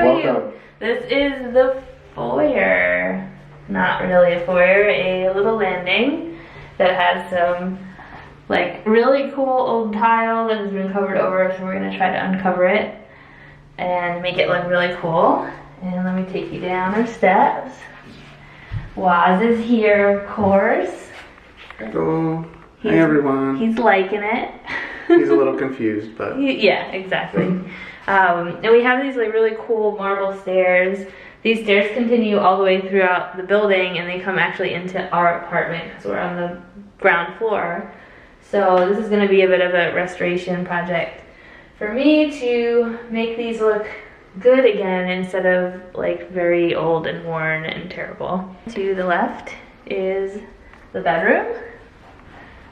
show you. Welcome. This is the foyer. Not really a foyer, a little landing that has some like really cool old tile that has been covered over, so we're gonna try to uncover it and make it look really cool. And let me take you down our steps. Waz is here, of course. Hello. Hi, everyone. He's liking it. He's a little confused, but... Yeah, exactly. And we have these like really cool marble stairs. These stairs continue all the way throughout the building, and they come actually into our apartment because we're on the ground floor. So this is going to be a bit of a restoration project for me to make these look good again instead of like very old and worn and terrible. To the left is the bedroom,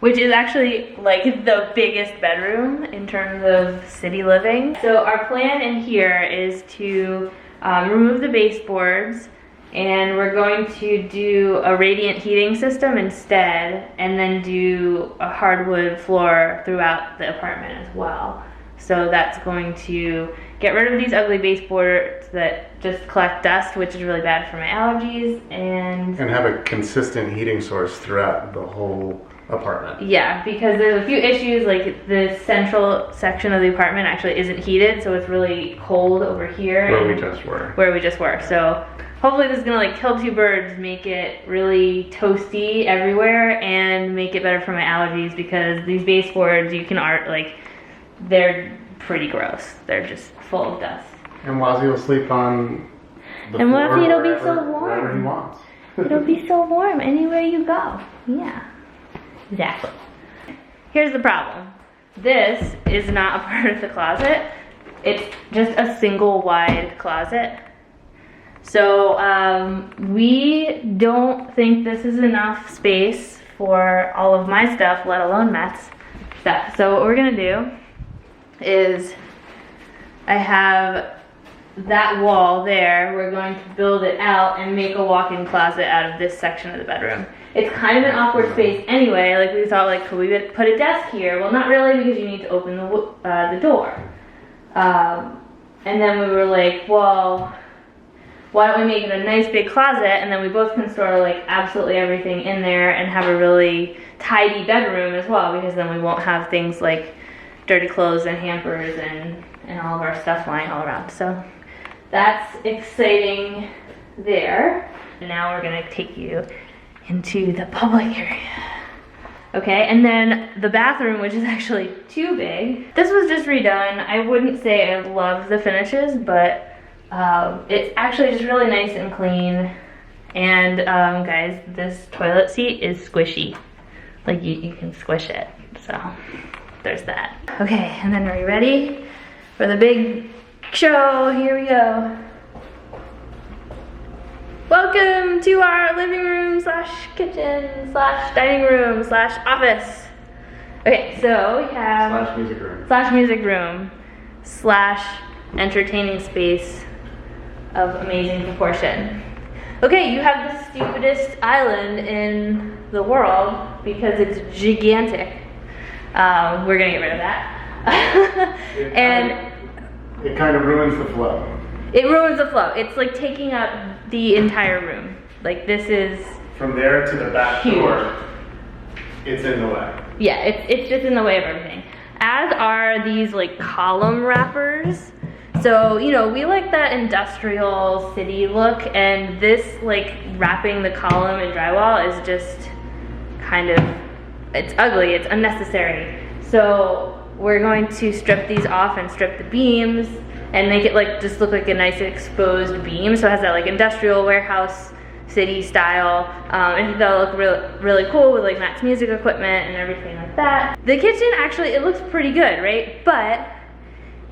which is actually like the biggest bedroom in terms of city living. So our plan in here is to remove the baseboards, and we're going to do a radiant heating system instead, and then do a hardwood floor throughout the apartment as well. So that's going to get rid of these ugly baseboards that just collect dust, which is really bad for my allergies, and have a consistent heating source throughout the whole apartment. Yeah, because there's a few issues, like the central section of the apartment actually isn't heated, so it's really cold over here. Where we just were. Where we just were. So hopefully this is gonna like kill two birds, make it really toasty everywhere, and make it better for my allergies, because these baseboards, you can they're pretty gross. They're just full of dust. And Wazzy will sleep on the and floor Wazzy, it'll be so wherever he warm. wants. It'll be so warm anywhere you go. Yeah. Exactly. Here's the problem. This is not a part of the closet. It's just a single wide closet. So we don't think this is enough space for all of my stuff, let alone Matt's stuff. So what we're gonna do is, I have that wall there. We're going to build it out and make a walk-in closet out of this section of the bedroom. It's kind of an awkward space anyway. Like we thought, like, could we put a desk here? Well, not really, because you need to open the door. And then we were like, well, why don't we make it a nice big closet, and then we both can store like absolutely everything in there and have a really tidy bedroom as well, because then we won't have things like dirty clothes and hampers and all of our stuff lying all around. So that's exciting there. And now we're gonna take you into the public area. Okay, and then the bathroom, which is actually too big. This was just redone. I wouldn't say I love the finishes, but it's actually just really nice and clean. And guys, this toilet seat is squishy. Like you can squish it, so there's that. Okay, and then are you ready for the big show? Here we go. Welcome to our living room / kitchen / dining room / office. Okay, so we have music room. music room / entertaining space of amazing proportion. Okay, you have the stupidest island in the world because it's gigantic. We're gonna get rid of that. It kind of ruins the flow. It ruins the flow. It's like taking up the entire room. Like this is From there to the back huge. door, it's in the way. Yeah, it's just in the way of everything. As are these like column wrappers. So, you know, we like that industrial city look, and this like wrapping the column in drywall is just kind of, it's ugly, it's unnecessary. So we're going to strip these off and strip the beams and make it like just look like a nice exposed beam. So it has that like industrial warehouse city style. I think that'll look really cool with like Matt's music equipment and everything like that. The kitchen actually, it looks pretty good, right? But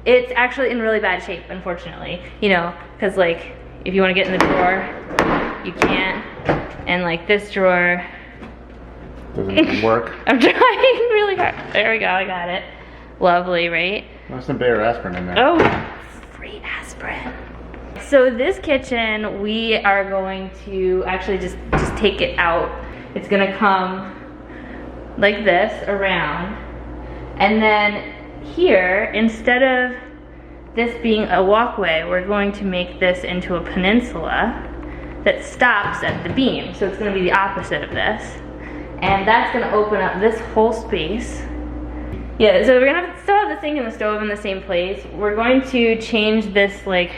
it's actually in really bad shape, unfortunately. You know, because like if you want to get in the drawer, you can't. And like this drawer doesn't even work. I'm trying really hard. There we go, I got it. Lovely, right? There's some Bayer aspirin in there. Oh, free aspirin. So this kitchen, we are going to actually just take it out. It's gonna come like this around. And then here, instead of this being a walkway, we're going to make this into a peninsula that stops at the beam. So it's gonna be the opposite of this. And that's gonna open up this whole space. Yeah, so we're gonna still have the sink and the stove in the same place. We're going to change this like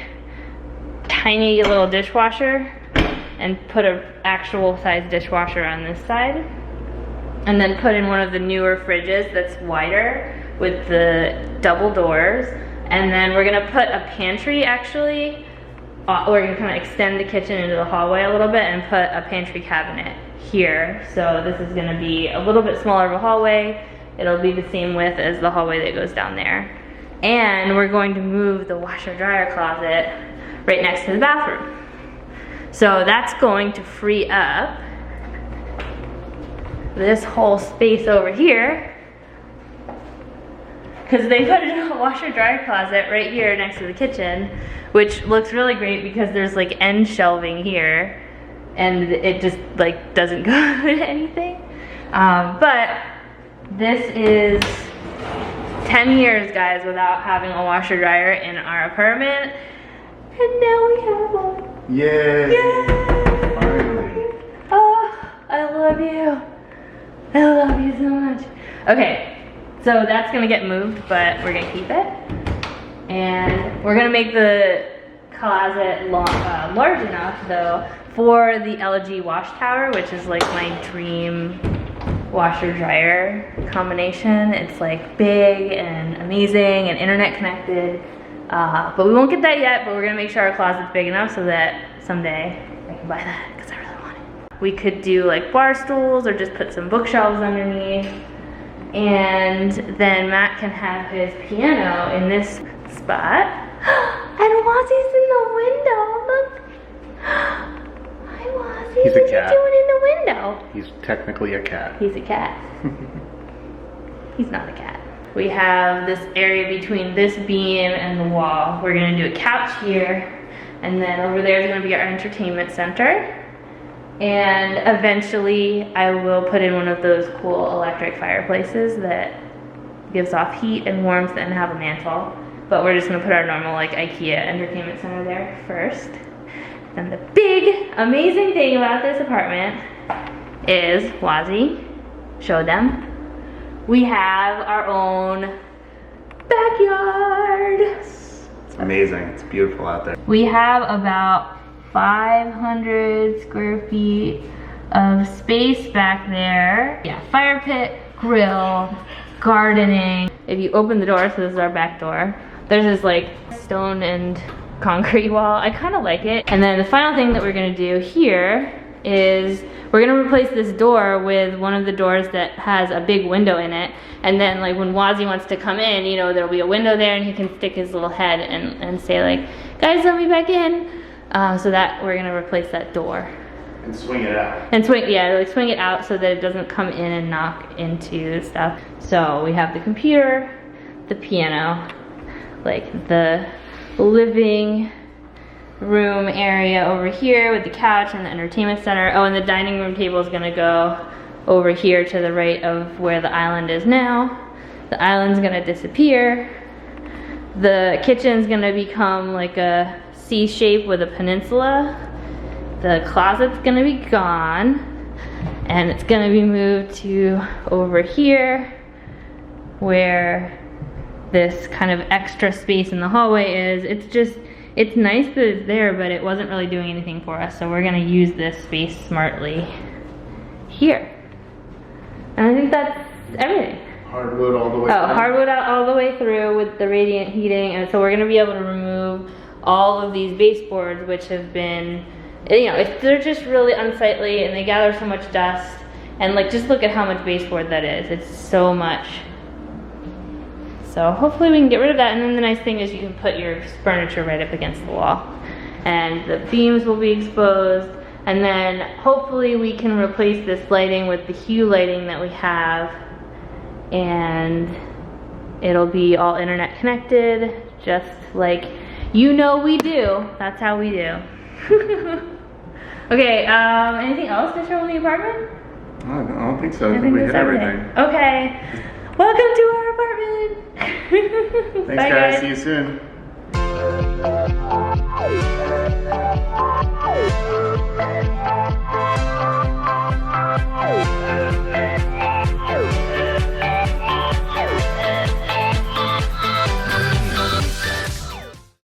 tiny little dishwasher and put an actual size dishwasher on this side. And then put in one of the newer fridges that's wider with the double doors. And then we're gonna put a pantry actually. We're gonna kind of extend the kitchen into the hallway a little bit and put a pantry cabinet here. So this is gonna be a little bit smaller of a hallway. It'll be the same width as the hallway that goes down there. And we're going to move the washer dryer closet right next to the bathroom. So that's going to free up this whole space over here, because they put in a washer dryer closet right here next to the kitchen, which looks really great because there's like end shelving here and it just like doesn't go to anything. But this is 10 years, guys, without having a washer dryer in our apartment, and now we have one. Yay! Yay! Finally. Oh, I love you. I love you so much. Okay, so that's gonna get moved, but we're gonna keep it. And we're gonna make the closet large enough though for the LG wash tower, which is like my dream washer dryer combination. It's like big and amazing and internet connected. But we won't get that yet, but we're gonna make sure our closet's big enough so that someday I can buy that, because I really want it. We could do like bar stools or just put some bookshelves underneath. And then Matt can have his piano in this spot. And Wazzy's in the window, look. Hi Wazzy, He's a what's cat. he doing in the window? He's technically a cat. He's a cat. He's not a cat. We have this area between this beam and the wall. We're gonna do a couch here, and then over there is gonna be our entertainment center. And eventually I will put in one of those cool electric fireplaces that gives off heat and warmth and have a mantle. But we're just gonna put our normal like IKEA entertainment center there first. And the big amazing thing about this apartment is, Wazzy, show them, we have our own backyard. It's amazing. It's beautiful out there. We have about 500 square feet of space back there. Yeah, fire pit, grill, gardening. If you open the door, so this is our back door, there's this like stone and concrete wall. I kind of like it. And then the final thing that we're gonna do here is we're gonna replace this door with one of the doors that has a big window in it. And then like when Wazzy wants to come in, you know, there'll be a window there and he can stick his little head and say like, guys, let me back in. So that we're gonna replace that door. And swing it out. And swing it out so that it doesn't come in and knock into stuff. So we have the computer, the piano, like the living room area over here with the couch and the entertainment center. Oh, and the dining room table is gonna go over here to the right of where the island is now. The island's gonna disappear. The kitchen's gonna become like a C shape with a peninsula. The closet's gonna be gone, and it's gonna be moved to over here where this kind of extra space in the hallway is. It's nice that it's there, but it wasn't really doing anything for us, so we're gonna use this space smartly here. And I think that's everything. Hardwood all the way Oh, through. hardwood out all the way through with the radiant heating, and so we're gonna be able to remove all of these baseboards, which have been, you know, they're just really unsightly and they gather so much dust. And like, just look at how much baseboard that is. It's so much. So hopefully we can get rid of that. And then the nice thing is you can put your furniture right up against the wall. And the beams will be exposed. And then hopefully we can replace this lighting with the hue lighting that we have. And it'll be all internet connected, just like you know we do. That's how we do. Okay, anything else to show in the apartment? I don't think so. I think we that's hit everything. Okay. Welcome to our apartment. Thanks, Bye, guys. See you soon.